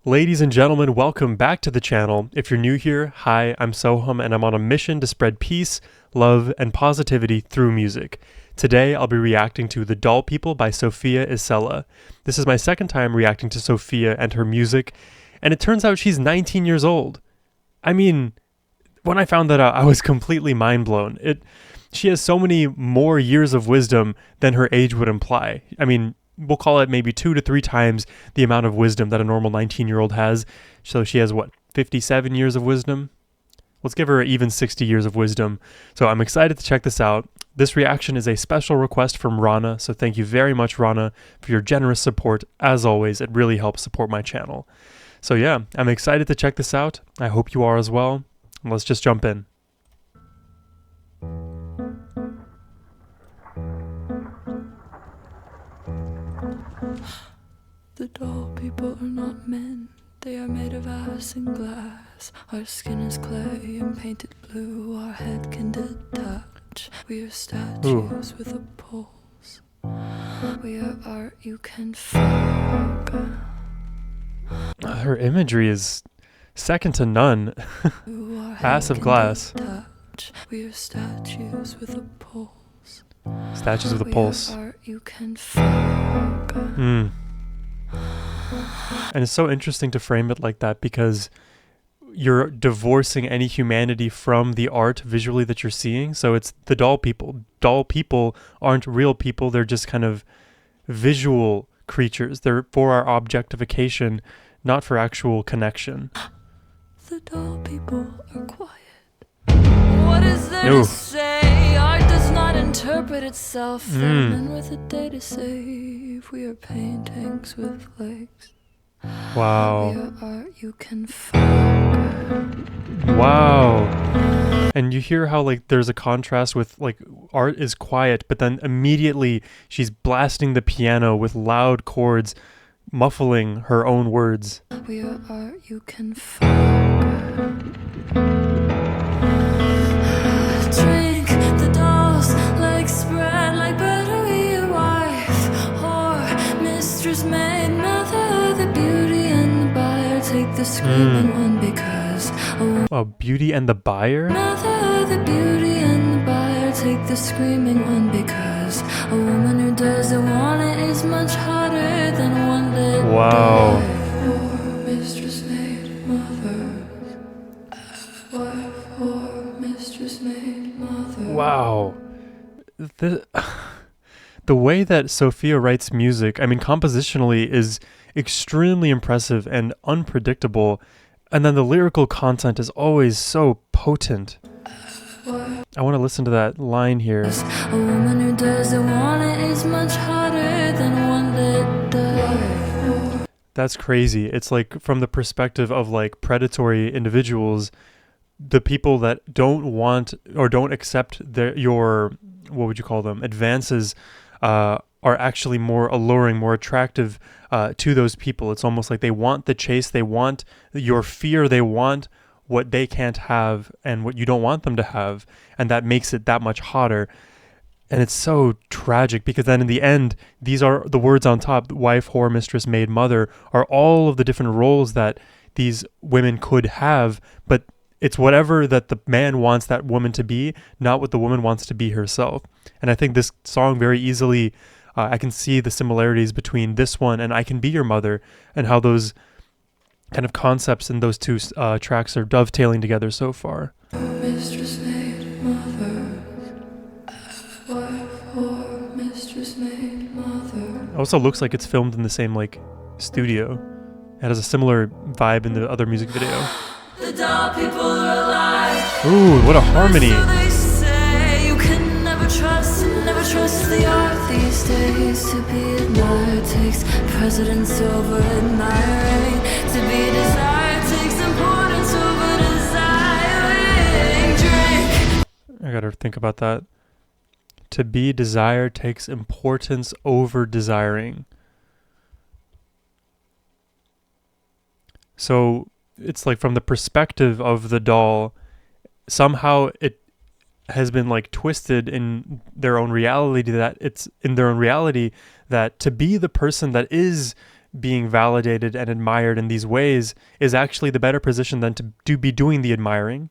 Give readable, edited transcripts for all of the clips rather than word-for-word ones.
Ladies and gentlemen, welcome back to the channel. If you're new here, hi, I'm Sohum and I'm on a mission to spread peace, love, and positivity through music. Today, I'll be reacting to The Doll People by SOFIA ISELLA. This is my second time reacting to Sophia and her music, and it turns out she's 19 years old. I mean, when I found that out, I was completely mind blown. She has so many more years of wisdom than her age would imply. I mean, we'll call it maybe 2 to 3 times the amount of wisdom that a normal 19-year-old has. So she has, 57 years of wisdom? Let's give her even 60 years of wisdom. So I'm excited to check this out. This reaction is a special request from Rana, so thank you very much, Rana, for your generous support. As always, it really helps support my channel. So yeah, I'm excited to check this out. I hope you are as well. Let's just jump in. The doll people are not men, they are made of ice and glass. Our skin is clay and painted blue, our head can detach. We are statues with a pulse, we are art you can focus. Her imagery is second to none. Ass of glass. We are statues with a pulse. Statues with a pulse. You can focus. And it's so interesting to frame it like that because you're divorcing any humanity from the art visually that you're seeing. So it's the doll people. Doll people aren't real people. They're just kind of visual creatures. They're for our objectification, not for actual connection. The doll people are quiet. What is there to say? Art does not interpret itself. And with a day to save, we are paintings with legs. Wow. We are art you can focus. Wow. And you hear how there's a contrast with art is quiet, but then immediately she's blasting the piano with loud chords, muffling her own words. We are art you can focus. Drink the dolls like spread like butter. We a wife, whore, mistress, maid, mother. The beauty and the buyer take the screaming one because Beauty and the buyer? Mother, the beauty and the buyer take the screaming one because a woman who doesn't want it is much harder than one that wow. Whore, mistress, maid, mother. Wife, whore, mistress, maid, mother. Wow. The way that Sophia writes music, I mean, compositionally is extremely impressive and unpredictable. And then the lyrical content is always so potent. I want to listen to that line here. A woman who doesn't want it is much harder than one that does. That's crazy. It's like from the perspective of predatory individuals, the people that don't want or don't accept your, what would you call them, advances are actually more alluring, more attractive to those people. It's almost like they want the chase, they want your fear, they want what they can't have and what you don't want them to have, and that makes it that much hotter. And it's so tragic because then in the end, these are the words on top: wife, whore, mistress, maid, mother, are all of the different roles that these women could have, but it's whatever that the man wants that woman to be, not what the woman wants to be herself. And I think this song very easily, I can see the similarities between this one and I Can Be Your Mother, and how those kind of concepts in those two tracks are dovetailing together so far. Mistress, maid, mother. Wife, whore, mistress, maid, mother. It also looks like it's filmed in the same studio. It has a similar vibe in the other music video. The doll people are alive. Ooh, what a harmony. So they say you can never trust the art these days. To be admired takes precedence over admiring. To be desired takes importance over desiring. Drink. I gotta think about that. To be desired takes importance over desiring. So it's from the perspective of the doll, somehow it has been twisted in their own reality that to be the person that is being validated and admired in these ways is actually the better position than to be doing the admiring.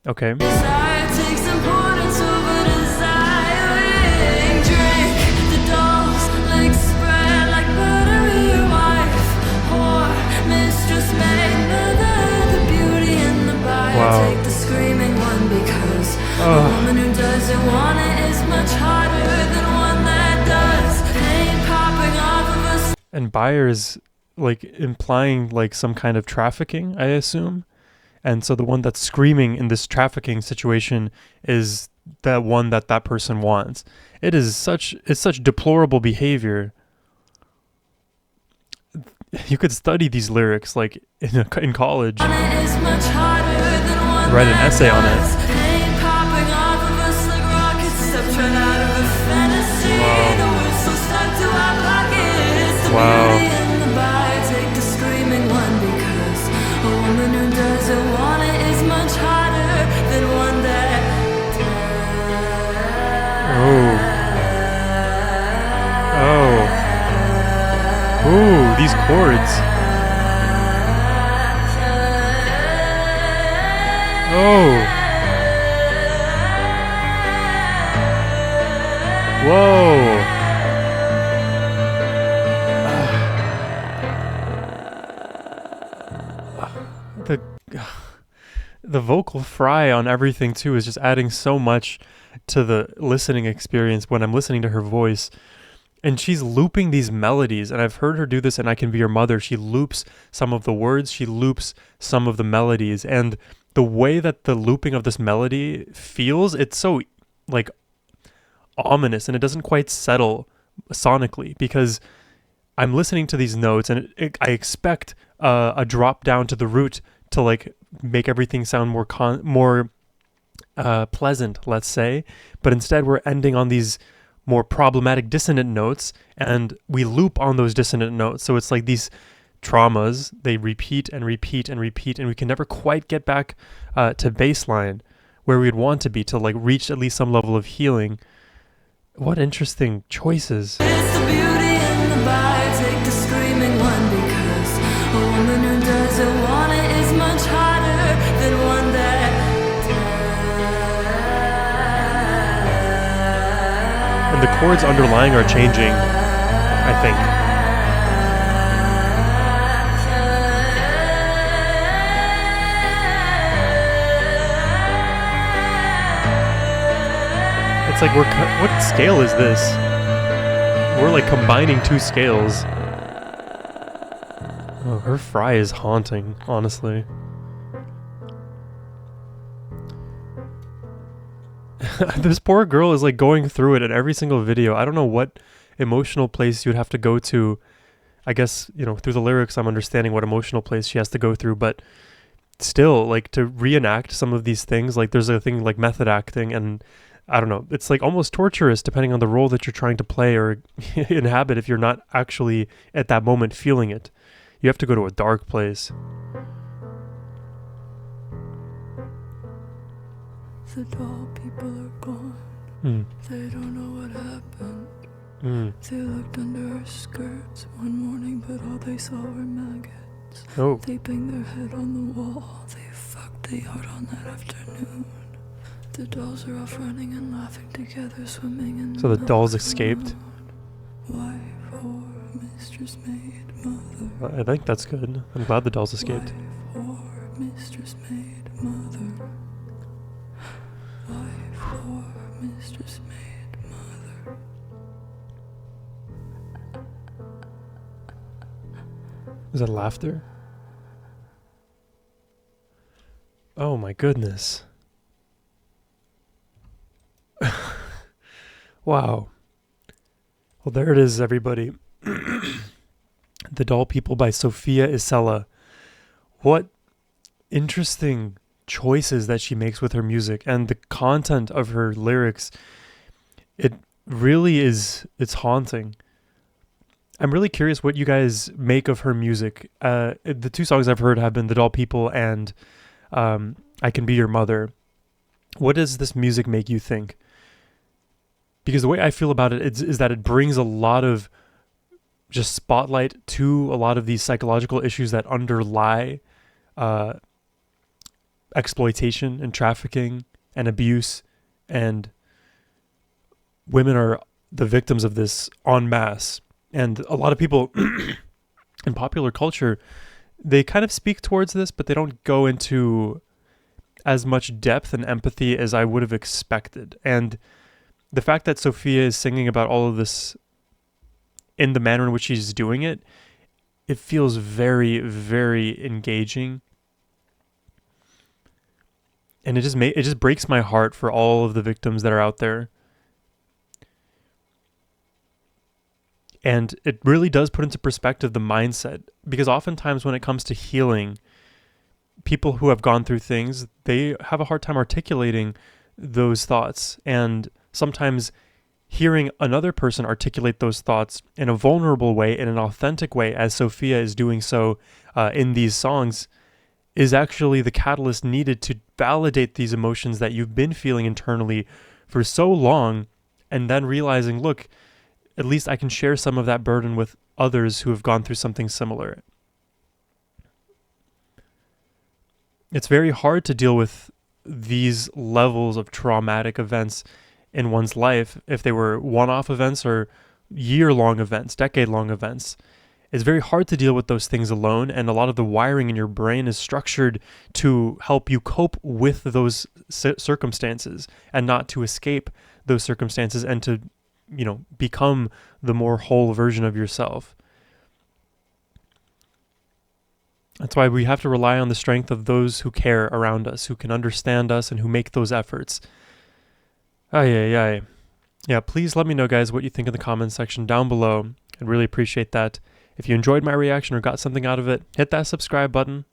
Okay. Desire takes importance over desiring. Drink the dolls, legs spread like buttery wife. Whore, mistress, maid, mother, the beauty in the buyer. Wow. Take the screaming one because a woman who doesn't want it is much harder than one that does. Pain popping off of us. And buyers, like, implying like some kind of trafficking, I assume. And so the one that's screaming in this trafficking situation is the one that person wants. It's such deplorable behavior. You could study these lyrics like in college. Write an essay on it. Wow. Ooh, these chords. Oh. Whoa. The vocal fry on everything too is just adding so much to the listening experience when I'm listening to her voice. And she's looping these melodies, and I've heard her do this in I Can Be Your Mother. She loops some of the words, she loops some of the melodies, and the way that the looping of this melody feels, it's so like ominous, and it doesn't quite settle sonically, because I'm listening to these notes and I expect a drop down to the root to like make everything sound more pleasant, let's say, but instead we're ending on these more problematic dissonant notes, and we loop on those dissonant notes. So it's like these traumas, they repeat and repeat and repeat, and we can never quite get back to baseline where we'd want to be, to like reach at least some level of healing. What interesting choices. It's the beauty in the buyer, take the screaming one, because a woman who doesn't want it is much harder than one that does. And the chords underlying are changing, I think. It's like what scale is this? We're like combining two scales. Oh, her fry is haunting, honestly. This poor girl is like going through it in every single video. I don't know what emotional place you'd have to go to. I guess, you know, through the lyrics I'm understanding what emotional place she has to go through, but still, like, to reenact some of these things, like there's a thing like method acting, and I don't know, it's like almost torturous depending on the role that you're trying to play or inhabit if you're not actually at that moment feeling it. You have to go to a dark place. The doll people are gone. They don't know what happened. They looked under her skirts one morning, but all they saw were maggots. They banged their head on the wall. They fucked the yard on that afternoon. The dolls are off running and laughing together, swimming in So the dolls escaped? Wife, whore, mistress, maid, mother. I think that's good. I'm glad the dolls escaped. Wife, whore, mistress, maid, mother. Wife, whore, mistress, maid, mother. Is that laughter? Oh my goodness. Wow. Well, there it is, everybody. The Doll People by Sophia Isella. What interesting choices that she makes with her music, and the content of her lyrics. It really is, it's haunting. I'm really curious what you guys make of her music. The two songs I've heard have been The Doll People and I Can Be Your Mother. What does this music make you think? Because the way I feel about it is that it brings a lot of just spotlight to a lot of these psychological issues that underlie exploitation and trafficking and abuse, and women are the victims of this en masse. And a lot of people in popular culture, they kind of speak towards this, but they don't go into as much depth and empathy as I would have expected. And the fact that Sophia is singing about all of this in the manner in which she's doing it, it feels very, very engaging. And it just breaks my heart for all of the victims that are out there. And it really does put into perspective the mindset, because oftentimes when it comes to healing, people who have gone through things, they have a hard time articulating those thoughts. And sometimes hearing another person articulate those thoughts in a vulnerable way, in an authentic way, as Sophia is doing so in these songs, is actually the catalyst needed to validate these emotions that you've been feeling internally for so long, and then realizing, look, at least I can share some of that burden with others who have gone through something similar. It's very hard to deal with these levels of traumatic events in one's life if they were one-off events or year-long events, decade-long events. It's very hard to deal with those things alone, and a lot of the wiring in your brain is structured to help you cope with those circumstances and not to escape those circumstances and to, become the more whole version of yourself. That's why we have to rely on the strength of those who care around us, who can understand us, and who make those efforts. Yeah, please let me know, guys, what you think in the comments section down below. I'd really appreciate that. If you enjoyed my reaction or got something out of it, hit that subscribe button,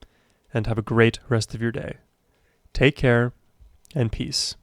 and have a great rest of your day. Take care, and peace.